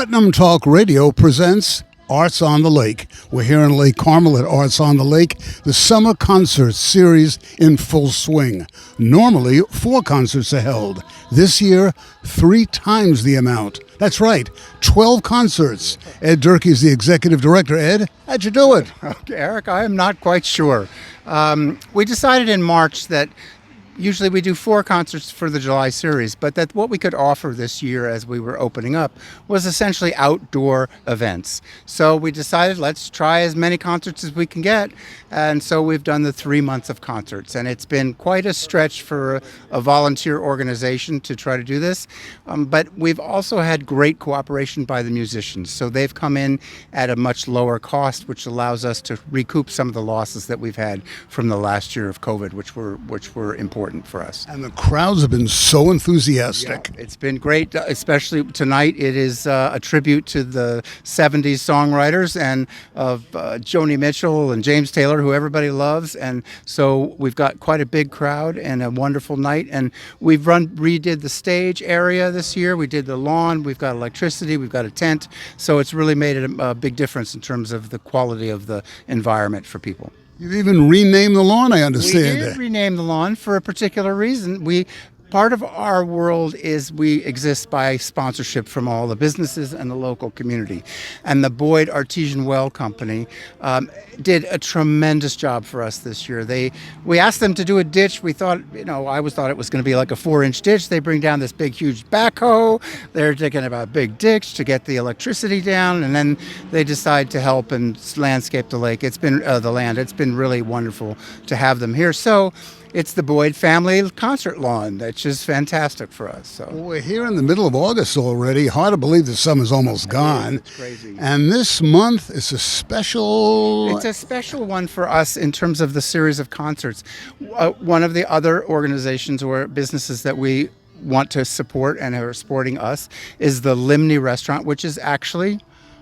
Putnam Talk Radio presents Arts on the Lake. We're here in Lake Carmel at Arts on the Lake, the summer concert series in full swing. Normally, 4 concerts are held. This year, 3 times the amount. That's right, 12 concerts. Ed Durkee is the executive director. Ed, how'd you do it? Okay, Eric, I am not quite sure. We decided in March that usually we do 4 concerts for the July series, but that what we could offer this year as we were opening up was essentially outdoor events. So we decided let's try as many concerts as we can get, and so we've done the 3 months of concerts, and it's been quite a stretch for a volunteer organization to try to do this, but we've also had great cooperation by the musicians. So they've come in at a much lower cost, which allows us to recoup some of the losses that we've had from the last year of COVID, which were important for us. And the crowds have been so enthusiastic. Yeah, it's been great, especially tonight. It is a tribute to the 70s songwriters and of Joni Mitchell and James Taylor, who everybody loves. And so we've got quite a big crowd and a wonderful night. And we've redid the stage area this year. We did the lawn. We've got electricity. We've got a tent. So it's really made a big difference in terms of the quality of the environment for people. You've even renamed the lawn, I understand. We did rename the lawn for a particular reason. Part of our world is we exist by sponsorship from all the businesses and the local community. And the Boyd Artesian Well Company did a tremendous job for us this year. We asked them to do a ditch. We thought, I always thought it was going to be like a 4-inch ditch. They bring down this big, huge backhoe. They're digging about a big ditch to get the electricity down. And then they decide to help and landscape the lake. It's been the land. It's been really wonderful to have them here. So it's the Boyd family concert lawn, which is fantastic for us. So well, we're here in the middle of August already. Hard to believe the summer's almost gone. It's crazy. And this month is a special... It's a special one for us in terms of the series of concerts. One of the other organizations or businesses that we want to support and are supporting us is the Limni restaurant, which is actually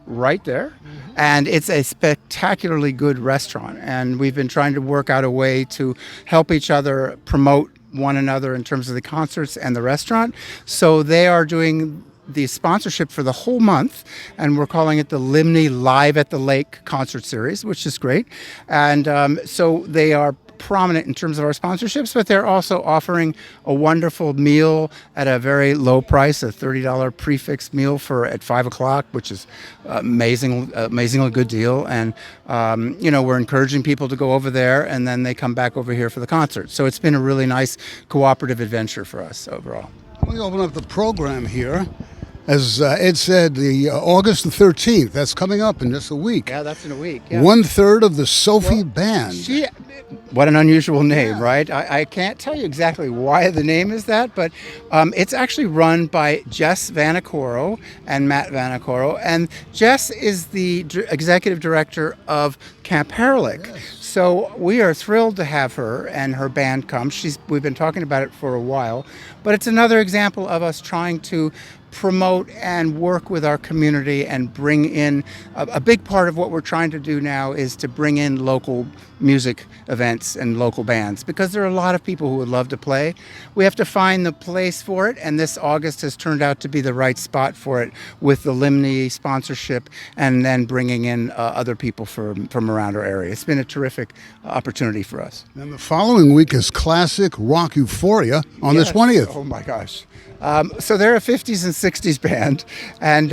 right there. And it's a spectacularly good restaurant. And we've been trying to work out a way to help each other promote one another in terms of the concerts and the restaurant. So they are doing the sponsorship for the whole month, and we're calling it the Limni Live at the Lake concert series, which is great. And so they are prominent in terms of our sponsorships, but they're also offering a wonderful meal at a very low price, a $30 prefix meal at 5 o'clock, which is amazingly good deal. And we're encouraging people to go over there, and then they come back over here for the concert. So it's been a really nice cooperative adventure for us overall. Let me open up the program here. As Ed said, the August the 13th, that's coming up in just a week. Yeah, that's in a week. Yeah. 1/3 of the Sophie Band. What an unusual name, right? I can't tell you exactly why the name is that, but it's actually run by Jess Vanacoro and Matt Vanacoro. And Jess is the executive director of Camp Herlick. Yes. So we are thrilled to have her and her band come. We've been talking about it for a while, but it's another example of us trying to promote and work with our community and bring in a big part of what we're trying to do now is to bring in local music events and local bands, because there are a lot of people who would love to play. We have to find the place for it, and this August has turned out to be the right spot for it with the Limni sponsorship and then bringing in other people from around our area. It's been a terrific opportunity for us. And the following week is classic rock euphoria on the 20th. Oh my gosh. So they're a 50s and 60s band, and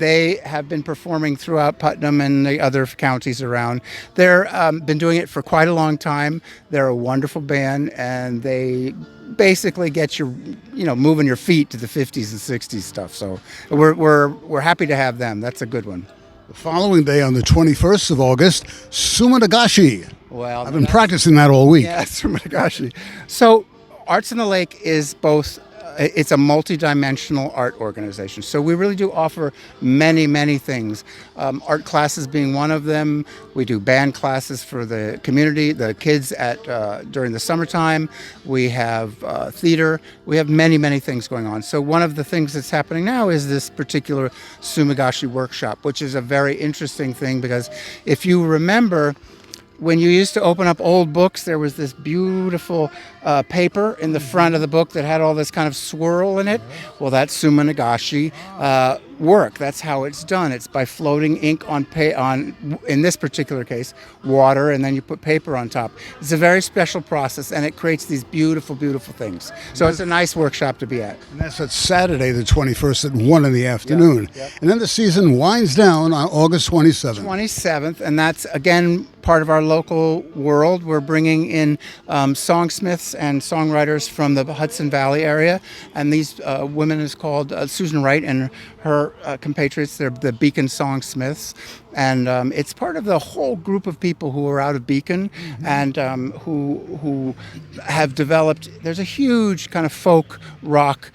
they have been performing throughout Putnam and the other counties around. They've been doing it for quite a long time. They're a wonderful band, and they basically get you moving your feet to the 50s and 60s stuff. So we're happy to have them. That's a good one. The following day, on the 21st of August, Sumanagashi. Well, I've been practicing that all week. Yeah, Sumanagashi. So Arts on the Lake is both. It's a multi-dimensional art organization. So we really do offer many, many things. Art classes being one of them. We do band classes for the community, the kids during the summertime. We have theater. We have many, many things going on. So one of the things that's happening now is this particular Sumagashi workshop, which is a very interesting thing, because if you remember, when you used to open up old books, there was this beautiful paper in the front of the book that had all this kind of swirl in it. Well, that's sumanagashi work. That's how it's done. It's by floating ink on, in this particular case, water, and then you put paper on top. It's a very special process, and it creates these beautiful, beautiful things. So it's a nice workshop to be at. And that's at Saturday, the 21st at 1 in the afternoon. Yep. And then the season winds down on August 27th. 27th, and that's, again, part of our local world. We're bringing in songsmiths and songwriters from the Hudson Valley area, and these women is called Susan Wright and her compatriots. They're the Beacon Songsmiths, and it's part of the whole group of people who are out of Beacon and who have developed. There's a huge kind of folk rock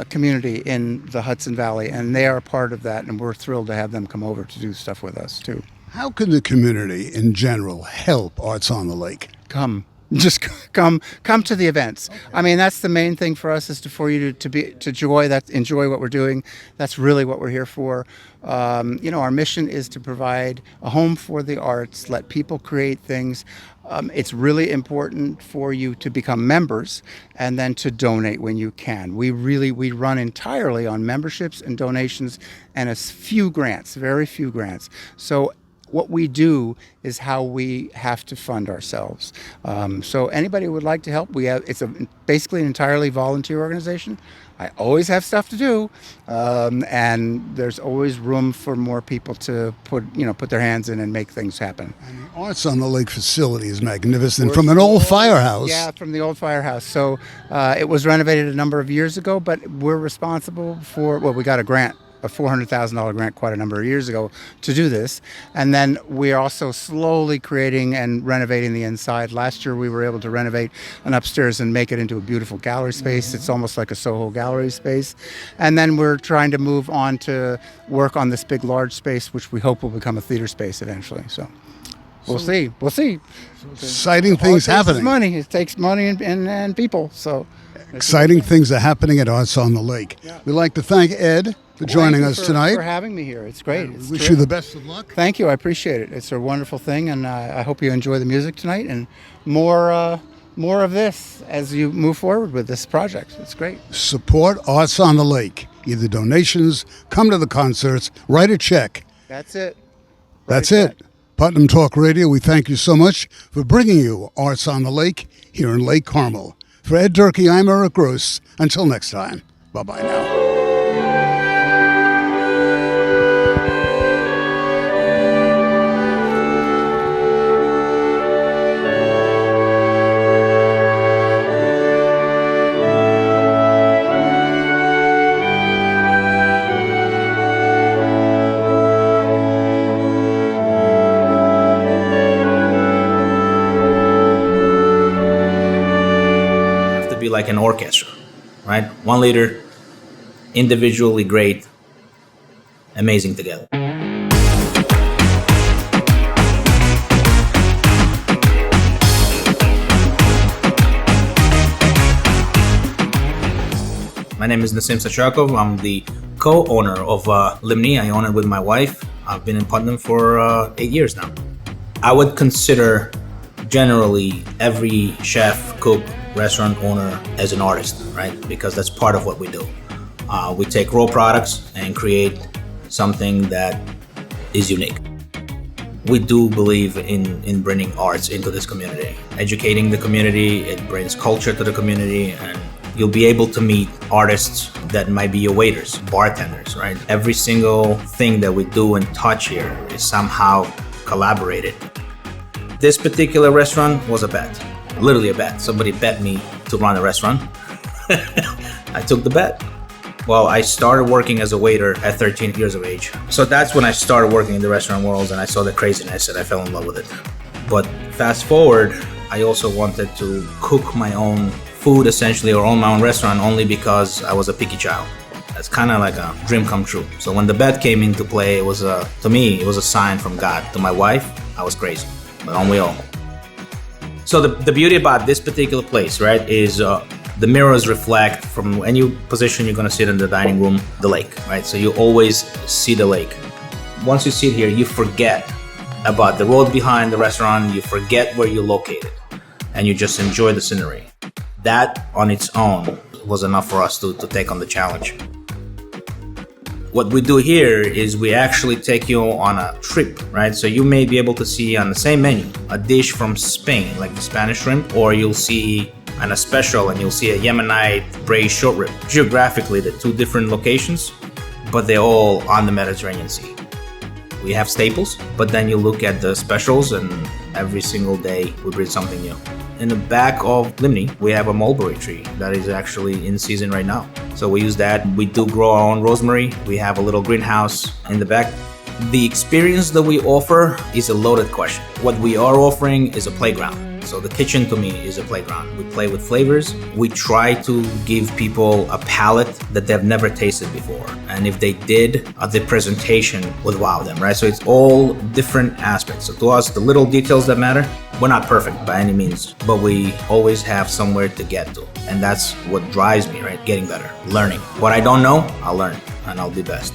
community in the Hudson Valley, and they are part of that, and we're thrilled to have them come over to do stuff with us too. How can the community in general help Arts on the Lake? Come to the events. Okay. I mean, that's the main thing for us, is for you to enjoy what we're doing. That's really what we're here for. Our mission is to provide a home for the arts, let people create things. It's really important for you to become members and then to donate when you can. We run entirely on memberships and donations and a few grants, very few grants. So what we do is how we have to fund ourselves. So anybody who would like to help, it's basically an entirely volunteer organization. I always have stuff to do, and there's always room for more people to put their hands in and make things happen. And the Arts on the Lake facility is magnificent, from an old firehouse. Yeah, from the old firehouse. So it was renovated a number of years ago, but we're responsible for, we got a grant, a $400,000 grant quite a number of years ago to do this. And then we're also slowly creating and renovating the inside. Last year we were able to renovate an upstairs and make it into a beautiful gallery space. It's almost like a Soho gallery space. And then we're trying to move on to work on this big, large space, which we hope will become a theater space eventually. So we'll see. Exciting things happening. It takes money and people. So exciting things are happening at Arts on the Lake. Yeah. We'd like to thank Ed for joining us tonight. For having me here. It's great. We wish you the best of luck. Thank you. I appreciate it. It's a wonderful thing, and I hope you enjoy the music tonight and more of this as you move forward with this project. It's great. Support Arts on the Lake. Either donations, come to the concerts, write a check. That's it. That's it. Putnam Talk Radio, we thank you so much for bringing you Arts on the Lake here in Lake Carmel. For Ed Durkee, I'm Eric Gross. Until next time, bye-bye now. Like an orchestra, right? One leader, individually great, amazing together. My name is Nasim Sachakov. I'm the co-owner of Limni. I own it with my wife. I've been in Putnam for 8 years now. I would consider generally every chef, cook, restaurant owner as an artist, right? Because that's part of what we do. We take raw products and create something that is unique. We do believe in bringing arts into this community, educating the community. It brings culture to the community, and you'll be able to meet artists that might be your waiters, bartenders, right? Every single thing that we do and touch here is somehow collaborated. This particular restaurant was a bet. Literally a bet. Somebody bet me to run a restaurant. I took the bet. Well, I started working as a waiter at 13 years of age. So that's when I started working in the restaurant world, and I saw the craziness and I fell in love with it. But fast forward, I also wanted to cook my own food essentially, or own my own restaurant, only because I was a picky child. That's kind of like a dream come true. So when the bet came into play, it was to me, it was a sign from God. To my wife, I was crazy, but aren't we all? So the beauty about this particular place, right, is the mirrors reflect from any position you're going to sit in the dining room, the lake, right? So you always see the lake. Once you sit here, you forget about the road behind the restaurant, you forget where you're located, and you just enjoy the scenery. That on its own was enough for us to take on the challenge. What we do here is we actually take you on a trip, right? So you may be able to see on the same menu a dish from Spain, like the Spanish shrimp, or you'll see on a special and you'll see a Yemenite braised short rib. Geographically, they're two different locations, but they're all on the Mediterranean Sea. We have staples, but then you look at the specials and every single day we bring something new. In the back of Limni, we have a mulberry tree that is actually in season right now. So we use that. We do grow our own rosemary. We have a little greenhouse in the back. The experience that we offer is a loaded question. What we are offering is a playground. So the kitchen to me is a playground. We play with flavors. We try to give people a palate that they've never tasted before. And if they did, the presentation would wow them, right? So it's all different aspects. So to us, the little details that matter. We're not perfect by any means, but we always have somewhere to get to. And that's what drives me, right? Getting better, learning. What I don't know, I'll learn and I'll be best.